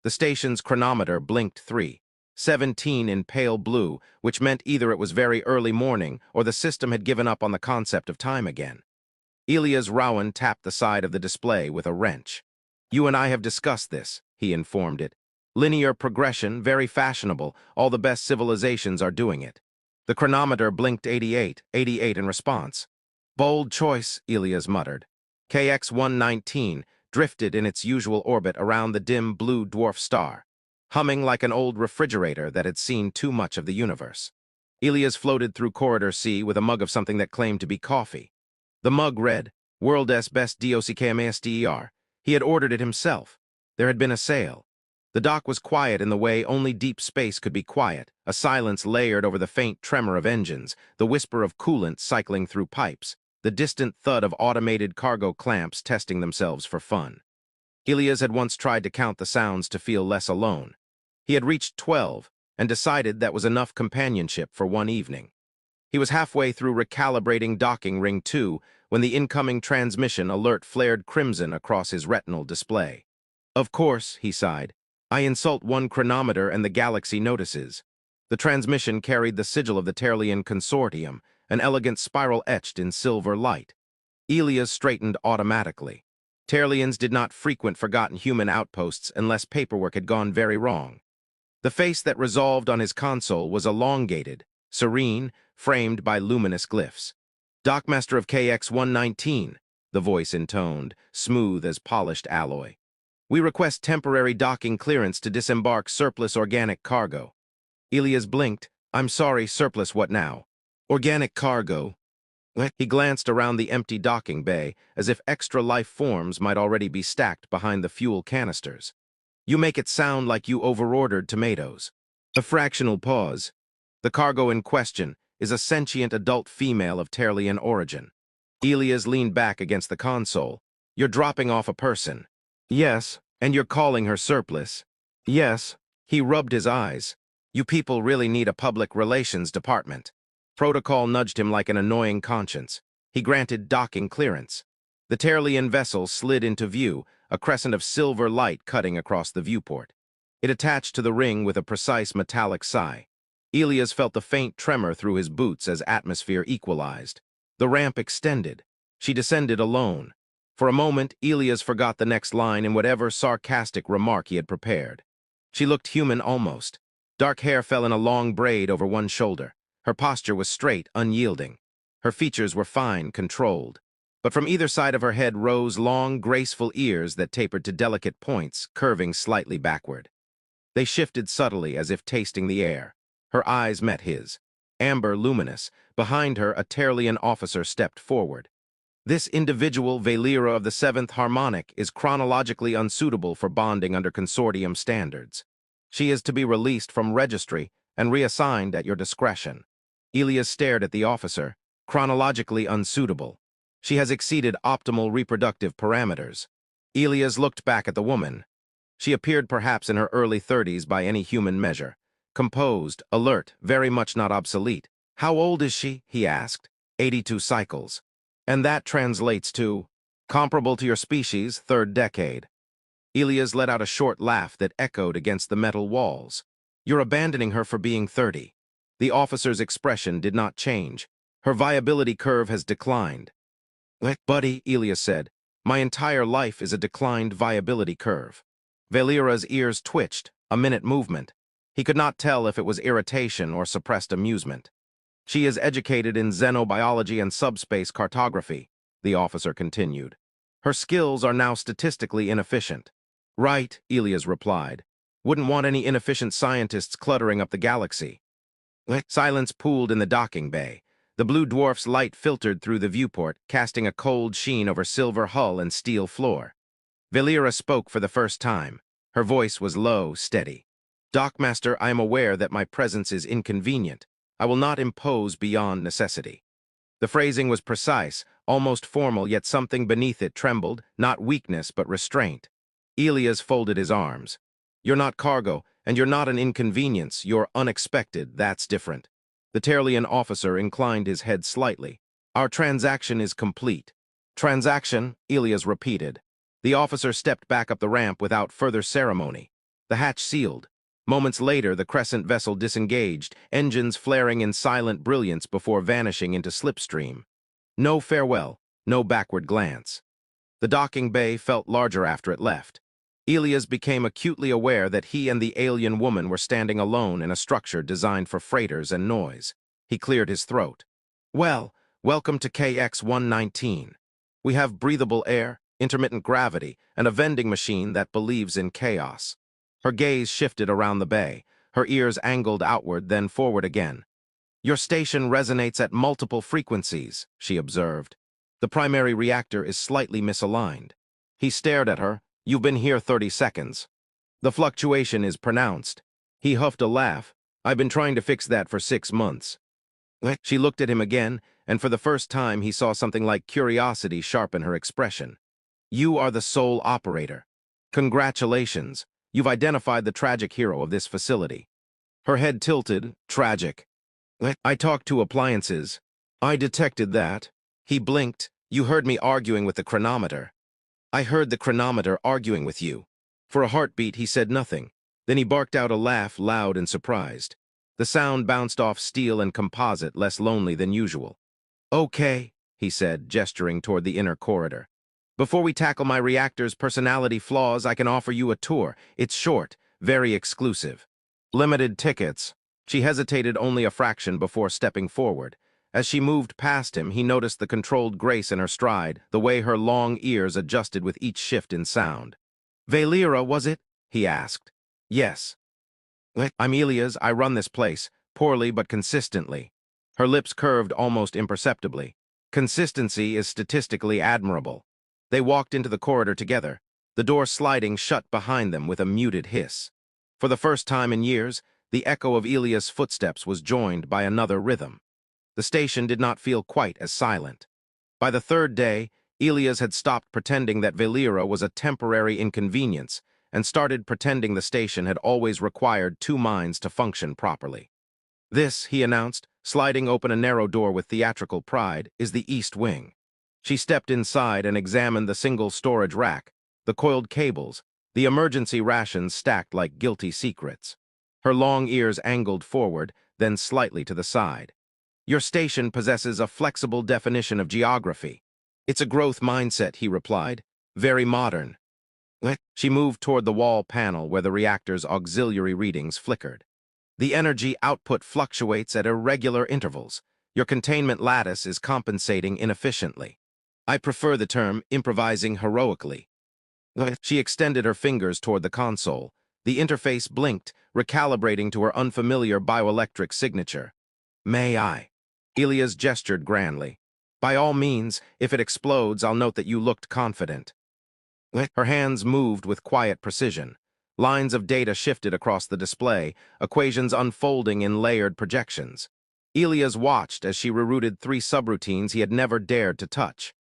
The station's chronometer blinked 3:17 in pale blue, which meant either it was very early morning or the system had given up on the concept of time again. Elias Rowan tapped the side of the display with a wrench. "You and I have discussed this," he informed it. "Linear progression, very fashionable. All the best civilizations are doing it." The chronometer blinked 88 in response. "Bold choice," Elias muttered. KX-119 drifted in its usual orbit around the dim blue dwarf star, humming like an old refrigerator that had seen too much of the universe. Elias floated through Corridor C with a mug of something that claimed to be coffee. The mug read, "World's Best DOCKMASDER." He had ordered it himself. There had been a sale. The dock was quiet in the way only deep space could be quiet, a silence layered over the faint tremor of engines, the whisper of coolant cycling through pipes, the distant thud of automated cargo clamps testing themselves for fun. Elias had once tried to count the sounds to feel less alone. He had reached 12 and decided that was enough companionship for one evening. He was halfway through recalibrating docking ring 2 when the incoming transmission alert flared crimson across his retinal display. "Of course," he sighed, "I insult one chronometer and the galaxy notices." The transmission carried the sigil of the Terlian Consortium, an elegant spiral etched in silver light. Elias straightened automatically. Terlians did not frequent forgotten human outposts unless paperwork had gone very wrong. The face that resolved on his console was elongated, serene, framed by luminous glyphs. "Dockmaster of KX-119, the voice intoned, smooth as polished alloy. "We request temporary docking clearance to disembark surplus organic cargo." Elias blinked. "I'm sorry, surplus what now?" "Organic cargo." He glanced around the empty docking bay, as if extra life forms might already be stacked behind the fuel canisters. "You make it sound like you overordered tomatoes." A fractional pause. "The cargo in question is a sentient adult female of Terlian origin." Elias leaned back against the console. "You're dropping off a person." "Yes, and you're calling her surplus." "Yes." He rubbed his eyes. "You people really need a public relations department." Protocol nudged him like an annoying conscience. He granted docking clearance. The Terlian vessel slid into view, a crescent of silver light cutting across the viewport. It attached to the ring with a precise metallic sigh. Elias felt the faint tremor through his boots as atmosphere equalized. The ramp extended. She descended alone. For a moment, Elias forgot the next line in whatever sarcastic remark he had prepared. She looked human almost. Dark hair fell in a long braid over one shoulder. Her posture was straight, unyielding. Her features were fine, controlled. But from either side of her head rose long, graceful ears that tapered to delicate points, curving slightly backward. They shifted subtly as if tasting the air. Her eyes met his. Amber luminous. Behind her, a Terlian officer stepped forward. "This individual, Valera of the 7th Harmonic, is chronologically unsuitable for bonding under consortium standards. She is to be released from registry and reassigned at your discretion." Elias stared at the officer. "Chronologically unsuitable. She has exceeded optimal reproductive parameters." Elias looked back at the woman. She appeared perhaps in her early 30s by any human measure. Composed, alert, very much not obsolete. "How old is she?" he asked. 82 cycles. "And that translates to?" "Comparable to your species, 3rd decade." Elias let out a short laugh that echoed against the metal walls. "You're abandoning her for being 30. The officer's expression did not change. "Her viability curve has declined." "Buddy," Elias said, "my entire life is a declined viability curve." Valera's ears twitched, a minute movement. He could not tell if it was irritation or suppressed amusement. "She is educated in xenobiology and subspace cartography," the officer continued. "Her skills are now statistically inefficient." "Right," Elias replied. "Wouldn't want any inefficient scientists cluttering up the galaxy." Silence pooled in the docking bay. The blue dwarf's light filtered through the viewport, casting a cold sheen over silver hull and steel floor. Valera spoke for the first time. Her voice was low, steady. "Dockmaster, I am aware that my presence is inconvenient. I will not impose beyond necessity." The phrasing was precise, almost formal, yet something beneath it trembled, not weakness but restraint. Elias folded his arms. "You're not cargo, and you're not an inconvenience. You're unexpected, that's different." The Terlian officer inclined his head slightly. "Our transaction is complete." "Transaction," Elias repeated. The officer stepped back up the ramp without further ceremony. The hatch sealed. Moments later, the crescent vessel disengaged, engines flaring in silent brilliance before vanishing into slipstream. No farewell, no backward glance. The docking bay felt larger after it left. Elias became acutely aware that he and the alien woman were standing alone in a structure designed for freighters and noise. He cleared his throat. Well, welcome to KX-119. We have breathable air, intermittent gravity, and a vending machine that believes in chaos. Her gaze shifted around the bay, her ears angled outward, then forward again. Your station resonates at multiple frequencies, she observed. The primary reactor is slightly misaligned. He stared at her. You've been here 30 seconds. The fluctuation is pronounced. He huffed a laugh. I've been trying to fix that for 6 months. She looked at him again, and for the first time he saw something like curiosity sharpen her expression. You are the sole operator. Congratulations. You've identified the tragic hero of this facility. Her head tilted. Tragic. I talked to appliances. I detected that. He blinked. You heard me arguing with the chronometer. I heard the chronometer arguing with you. For a heartbeat, he said nothing. Then he barked out a laugh, loud and surprised. The sound bounced off steel and composite, less lonely than usual. Okay, he said, gesturing toward the inner corridor. Before we tackle my reactor's personality flaws, I can offer you a tour. It's short, very exclusive. Limited tickets. She hesitated only a fraction before stepping forward. As she moved past him, he noticed the controlled grace in her stride, the way her long ears adjusted with each shift in sound. Valera, was it? He asked. Yes. I'm Elias. I run this place, poorly but consistently. Her lips curved almost imperceptibly. Consistency is statistically admirable. They walked into the corridor together, the door sliding shut behind them with a muted hiss. For the first time in years, the echo of Elias' footsteps was joined by another rhythm. The station did not feel quite as silent. By the third day, Elias had stopped pretending that Valera was a temporary inconvenience and started pretending the station had always required 2 minds to function properly. This, he announced, sliding open a narrow door with theatrical pride, is the East Wing. She stepped inside and examined the single storage rack, the coiled cables, the emergency rations stacked like guilty secrets. Her long ears angled forward, then slightly to the side. Your station possesses a flexible definition of geography. It's a growth mindset, he replied. Very modern. She moved toward the wall panel where the reactor's auxiliary readings flickered. The energy output fluctuates at irregular intervals. Your containment lattice is compensating inefficiently. I prefer the term improvising heroically. She extended her fingers toward the console. The interface blinked, recalibrating to her unfamiliar bioelectric signature. May I? Elias gestured grandly. By all means, if it explodes, I'll note that you looked confident. Her hands moved with quiet precision. Lines of data shifted across the display, equations unfolding in layered projections. Elias watched as she rerouted 3 subroutines he had never dared to touch.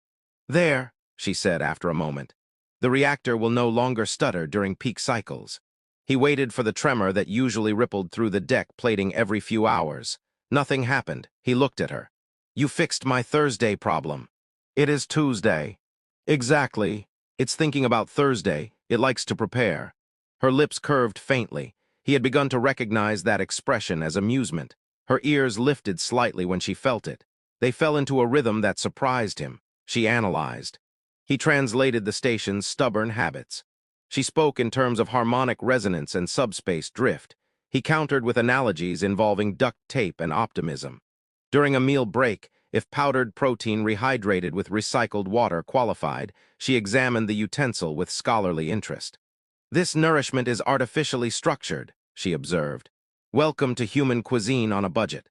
There, she said after a moment. The reactor will no longer stutter during peak cycles. He waited for the tremor that usually rippled through the deck plating every few hours. Nothing happened. He looked at her. You fixed my Thursday problem. It is Tuesday. Exactly. It's thinking about Thursday. It likes to prepare. Her lips curved faintly. He had begun to recognize that expression as amusement. Her ears lifted slightly when she felt it. They fell into a rhythm that surprised him. She analyzed. He translated the station's stubborn habits. She spoke in terms of harmonic resonance and subspace drift. He countered with analogies involving duct tape and optimism. During a meal break, if powdered protein rehydrated with recycled water qualified, she examined the utensil with scholarly interest. This nourishment is artificially structured, she observed. Welcome to human cuisine on a budget.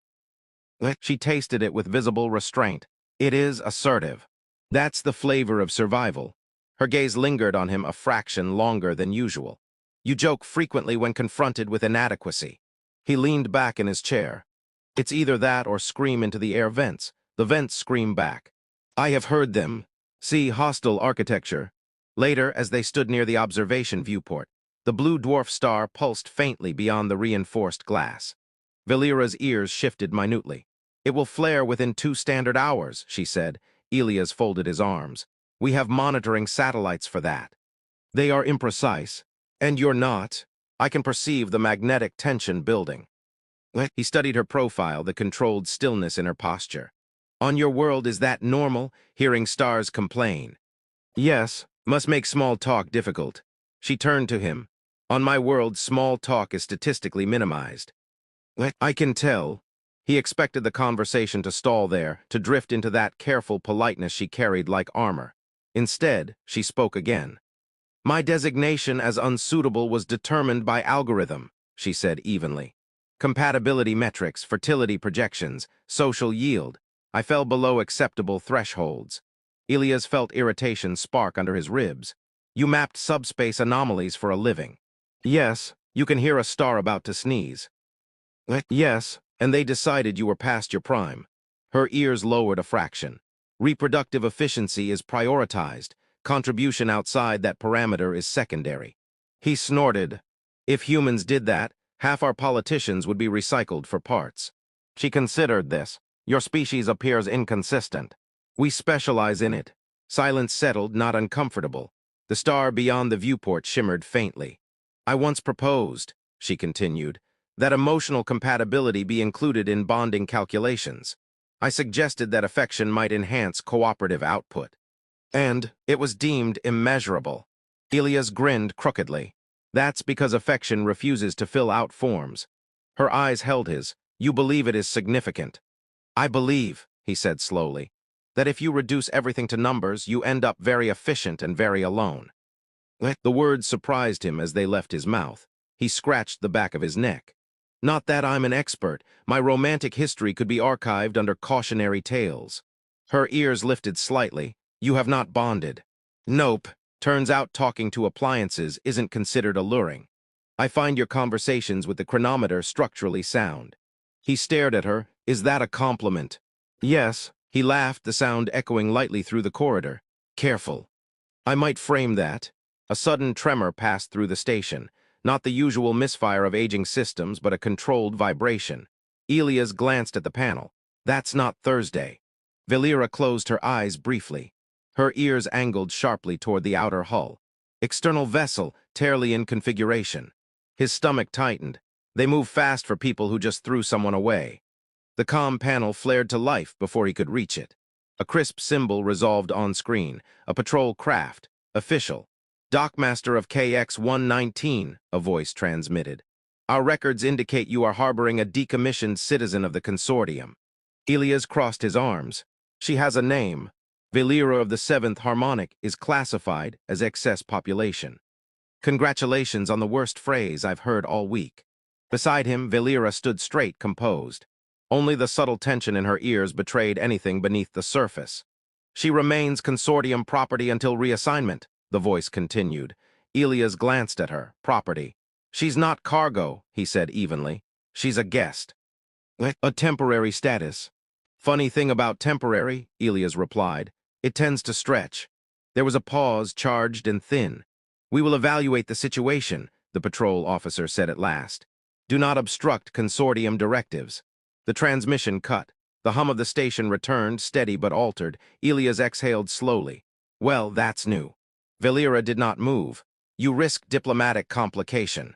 She tasted it with visible restraint. It is assertive. That's the flavor of survival. Her gaze lingered on him a fraction longer than usual. You joke frequently when confronted with inadequacy. He leaned back in his chair. It's either that or scream into the air vents. The vents scream back. I have heard them. See hostile architecture. Later, as they stood near the observation viewport, the blue dwarf star pulsed faintly beyond the reinforced glass. Valera's ears shifted minutely. It will flare within 2 standard hours, she said. Elias folded his arms. We have monitoring satellites for that. They are imprecise. And you're not. I can perceive the magnetic tension building. He studied her profile, the controlled stillness in her posture. On your world, is that normal, hearing stars complain? Yes, must make small talk difficult. She turned to him. On my world, small talk is statistically minimized. I can tell. He expected the conversation to stall there, to drift into that careful politeness she carried like armor. Instead, she spoke again. My designation as unsuitable was determined by algorithm, she said evenly. Compatibility metrics, fertility projections, social yield. I fell below acceptable thresholds. Ilias felt irritation spark under his ribs. You mapped subspace anomalies for a living. Yes, you can hear a star about to sneeze. Yes, and they decided you were past your prime. Her ears lowered a fraction. Reproductive efficiency is prioritized. Contribution outside that parameter is secondary. He snorted. If humans did that, half our politicians would be recycled for parts. She considered this. Your species appears inconsistent. We specialize in it. Silence settled, not uncomfortable. The star beyond the viewport shimmered faintly. I once proposed, she continued, that emotional compatibility be included in bonding calculations. I suggested that affection might enhance cooperative output. And it was deemed immeasurable. Ilias grinned crookedly. That's because affection refuses to fill out forms. Her eyes held his. You believe it is significant. I believe, he said slowly, that if you reduce everything to numbers, you end up very efficient and very alone. The words surprised him as they left his mouth. He scratched the back of his neck. Not that I'm an expert. My romantic history could be archived under cautionary tales. Her ears lifted slightly. You have not bonded. Nope. Turns out talking to appliances isn't considered alluring. I find your conversations with the chronometer structurally sound. He stared at her. Is that a compliment? Yes. He laughed, the sound echoing lightly through the corridor. Careful. I might frame that. A sudden tremor passed through the station. Not the usual misfire of aging systems, but a controlled vibration. Ilias glanced at the panel. That's not Thursday. Valera closed her eyes briefly. Her ears angled sharply toward the outer hull. External vessel, Terlian configuration. His stomach tightened. They move fast for people who just threw someone away. The comm panel flared to life before he could reach it. A crisp symbol resolved on screen. A patrol craft. Official. Dockmaster of KX-119, a voice transmitted. Our records indicate you are harboring a decommissioned citizen of the consortium. Ilias crossed his arms. She has a name. Valera of the 7th Harmonic is classified as excess population. Congratulations on the worst phrase I've heard all week. Beside him, Valera stood straight, composed. Only the subtle tension in her ears betrayed anything beneath the surface. She remains consortium property until reassignment, the voice continued. Ilias glanced at her. Property. She's not cargo, he said evenly. She's a guest. A temporary status. Funny thing about temporary, Ilias replied. It tends to stretch. There was a pause, charged and thin. We will evaluate the situation, the patrol officer said at last. Do not obstruct consortium directives. The transmission cut. The hum of the station returned, steady but altered. Ilias exhaled slowly. Well, that's new. Valera did not move. You risk diplomatic complication.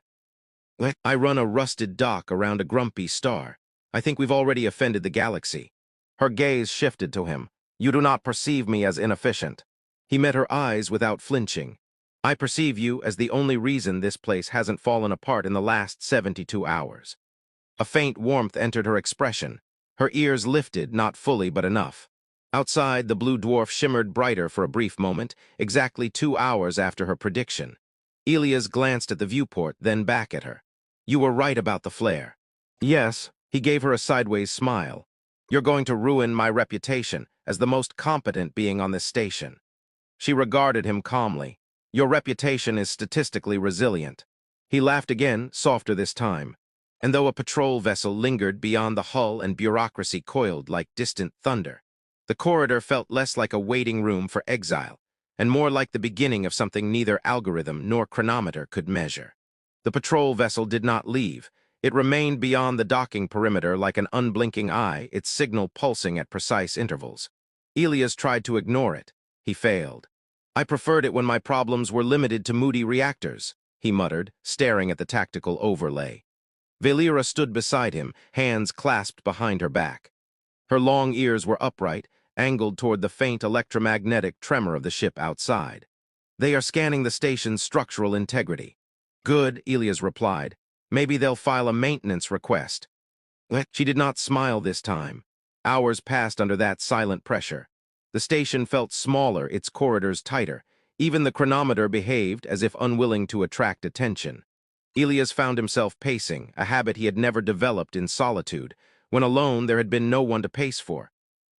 I run a rusted dock around a grumpy star. I think we've already offended the galaxy. Her gaze shifted to him. You do not perceive me as inefficient. He met her eyes without flinching. I perceive you as the only reason this place hasn't fallen apart in the last 72 hours. A faint warmth entered her expression. Her ears lifted, not fully but enough. Outside, the blue dwarf shimmered brighter for a brief moment, exactly 2 hours after her prediction. Ilias glanced at the viewport, then back at her. You were right about the flare. Yes, he gave her a sideways smile. You're going to ruin my reputation as the most competent being on this station. She regarded him calmly. Your reputation is statistically resilient. He laughed again, softer this time. And though a patrol vessel lingered beyond the hull and bureaucracy coiled like distant thunder, the corridor felt less like a waiting room for exile, and more like the beginning of something neither algorithm nor chronometer could measure. The patrol vessel did not leave. It remained beyond the docking perimeter like an unblinking eye, its signal pulsing at precise intervals. Ilias tried to ignore it. He failed. I preferred it when my problems were limited to moody reactors, he muttered, staring at the tactical overlay. Valera stood beside him, hands clasped behind her back. Her long ears were upright, angled toward the faint electromagnetic tremor of the ship outside. They are scanning the station's structural integrity. Good, Elias replied. Maybe they'll file a maintenance request. She did not smile this time. Hours passed under that silent pressure. The station felt smaller, its corridors tighter. Even the chronometer behaved as if unwilling to attract attention. Elias found himself pacing, a habit he had never developed in solitude. When alone, there had been no one to pace for.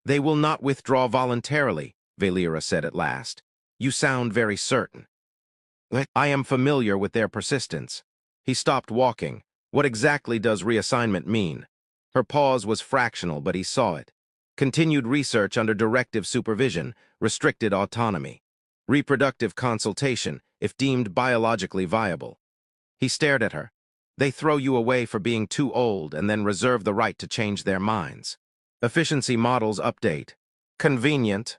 "They will not withdraw voluntarily," Valera said at last. "You sound very certain." "I am familiar with their persistence." He stopped walking. What exactly does reassignment mean? Her pause was fractional, but he saw it. Continued research under directive supervision, restricted autonomy. Reproductive consultation, if deemed biologically viable. He stared at her. "They throw you away for being too old and then reserve the right to change their minds. Efficiency models update. Convenient."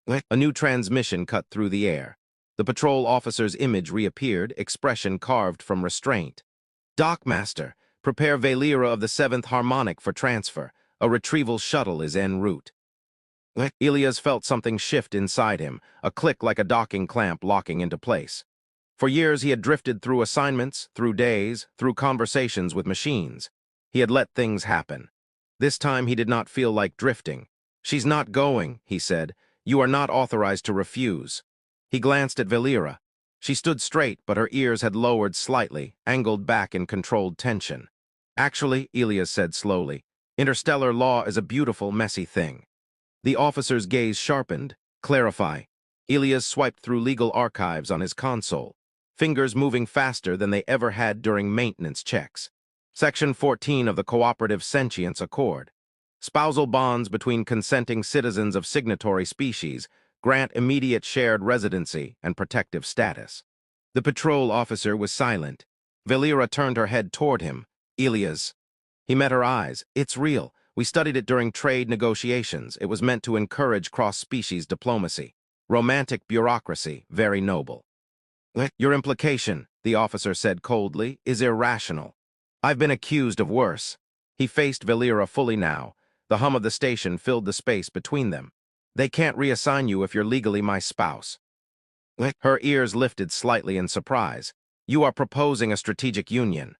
A new transmission cut through the air. The patrol officer's image reappeared, expression carved from restraint. "Dockmaster, prepare Valera of the 7th harmonic for transfer. A retrieval shuttle is en route." Elias felt something shift inside him, a click like a docking clamp locking into place. For years he had drifted through assignments, through days, through conversations with machines. He had let things happen. This time he did not feel like drifting. "She's not going," he said. "You are not authorized to refuse." He glanced at Valera. She stood straight, but her ears had lowered slightly, angled back in controlled tension. "Actually," Elias said slowly, "interstellar law is a beautiful, messy thing." The officer's gaze sharpened. "Clarify." Elias swiped through legal archives on his console, fingers moving faster than they ever had during maintenance checks. Section 14 of the Cooperative Sentience Accord. Spousal bonds between consenting citizens of signatory species grant immediate shared residency and protective status. The patrol officer was silent. Valera turned her head toward him. "Elias." He met her eyes. "It's real. We studied it during trade negotiations. It was meant to encourage cross-species diplomacy. Romantic bureaucracy, very noble." "Your implication," the officer said coldly, "is irrational. I've been accused of worse." He faced Valera fully now. The hum of the station filled the space between them. "They can't reassign you if you're legally my spouse." Her ears lifted slightly in surprise. "You are proposing a strategic union."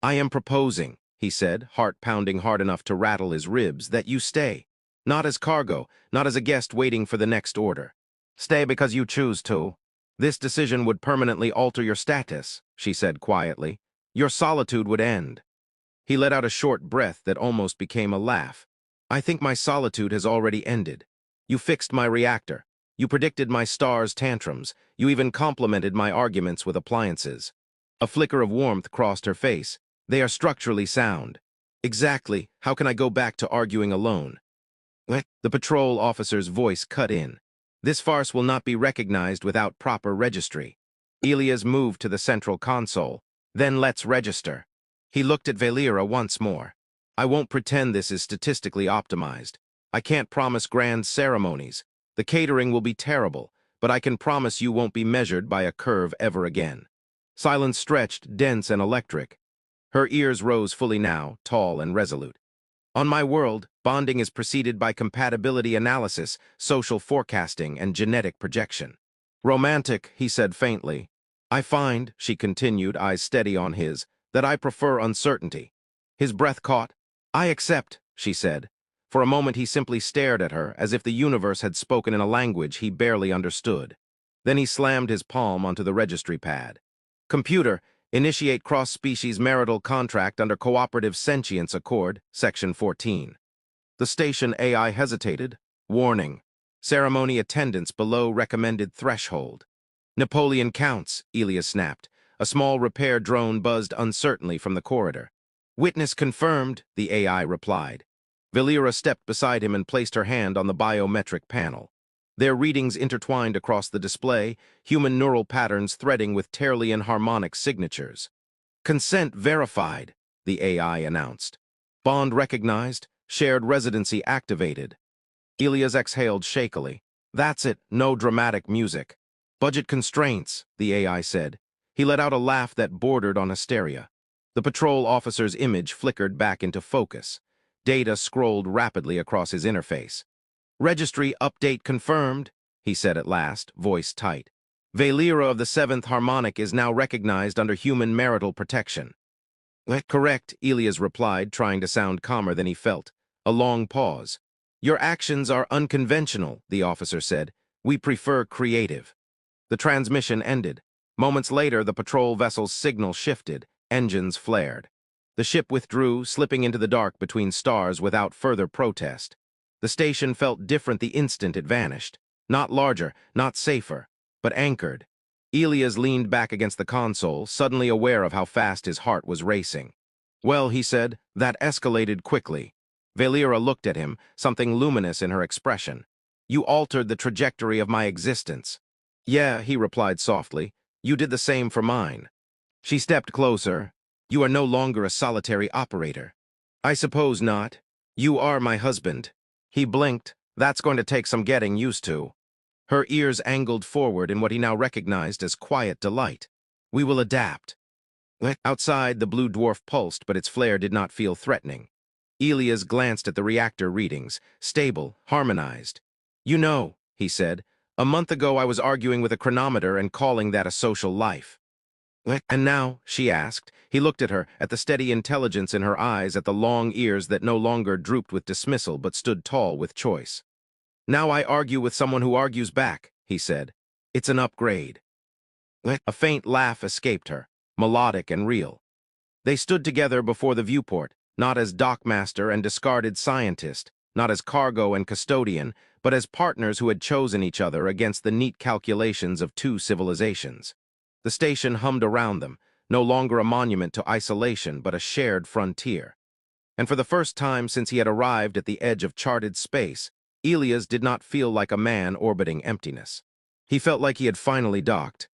"I am proposing," he said, heart pounding hard enough to rattle his ribs, "that you stay. Not as cargo, not as a guest waiting for the next order. Stay because you choose to. This decision would permanently alter your status," she said quietly. "Your solitude would end." He let out a short breath that almost became a laugh. "I think my solitude has already ended. You fixed my reactor. You predicted my star's tantrums. You even complimented my arguments with appliances." A flicker of warmth crossed her face. "They are structurally sound." "Exactly. How can I go back to arguing alone?" The patrol officer's voice cut in. "This farce will not be recognized without proper registry." Elias moved to the central console. "Then let's register." He looked at Valera once more. "I won't pretend this is statistically optimized. I can't promise grand ceremonies. The catering will be terrible, but I can promise you won't be measured by a curve ever again." Silence stretched, dense and electric. Her ears rose fully now, tall and resolute. "On my world, bonding is preceded by compatibility analysis, social forecasting, and genetic projection." "Romantic," he said faintly. "I find," she continued, eyes steady on his, "that I prefer uncertainty." His breath caught. "I accept," she said. For a moment he simply stared at her, as if the universe had spoken in a language he barely understood. Then he slammed his palm onto the registry pad. "Computer, initiate cross-species marital contract under Cooperative Sentience Accord, Section 14. The station AI hesitated. "Warning. Ceremony attendance below recommended threshold." "Napoleon counts," Elias snapped. A small repair drone buzzed uncertainly from the corridor. "Witness confirmed," the AI replied. Valera stepped beside him and placed her hand on the biometric panel. Their readings intertwined across the display, human neural patterns threading with Terlian harmonic signatures. "Consent verified," the AI announced. "Bond recognized, shared residency activated." Elias exhaled shakily. "That's it, no dramatic music." "Budget constraints," the AI said. He let out a laugh that bordered on hysteria. The patrol officer's image flickered back into focus. Data scrolled rapidly across his interface. "Registry update confirmed," he said at last, voice tight. "Valera of the 7th Harmonic is now recognized under human marital protection." "Correct," Elias replied, trying to sound calmer than he felt. A long pause. "Your actions are unconventional," the officer said. "We prefer creative." The transmission ended. Moments later, the patrol vessel's signal shifted. Engines flared. The ship withdrew, slipping into the dark between stars without further protest. The station felt different the instant it vanished. Not larger, not safer, but anchored. Elias leaned back against the console, suddenly aware of how fast his heart was racing. "Well," he said, "that escalated quickly." Valera looked at him, something luminous in her expression. "You altered the trajectory of my existence." "Yeah," he replied softly. "You did the same for mine." She stepped closer. "You are no longer a solitary operator." "I suppose not. You are my husband." He blinked. "That's going to take some getting used to." Her ears angled forward in what he now recognized as quiet delight. "We will adapt." Outside, the blue dwarf pulsed, but its flare did not feel threatening. Elias glanced at the reactor readings. Stable, harmonized. "You know," he said, "a month ago I was arguing with a chronometer and calling that a social life." "And now?" she asked. He looked at her, at the steady intelligence in her eyes, at the long ears that no longer drooped with dismissal but stood tall with choice. "Now I argue with someone who argues back," he said. "It's an upgrade." A faint laugh escaped her, melodic and real. They stood together before the viewport, not as dockmaster and discarded scientist, not as cargo and custodian, but as partners who had chosen each other against the neat calculations of two civilizations. The station hummed around them, no longer a monument to isolation but a shared frontier. And for the first time since he had arrived at the edge of charted space, Elias did not feel like a man orbiting emptiness. He felt like he had finally docked,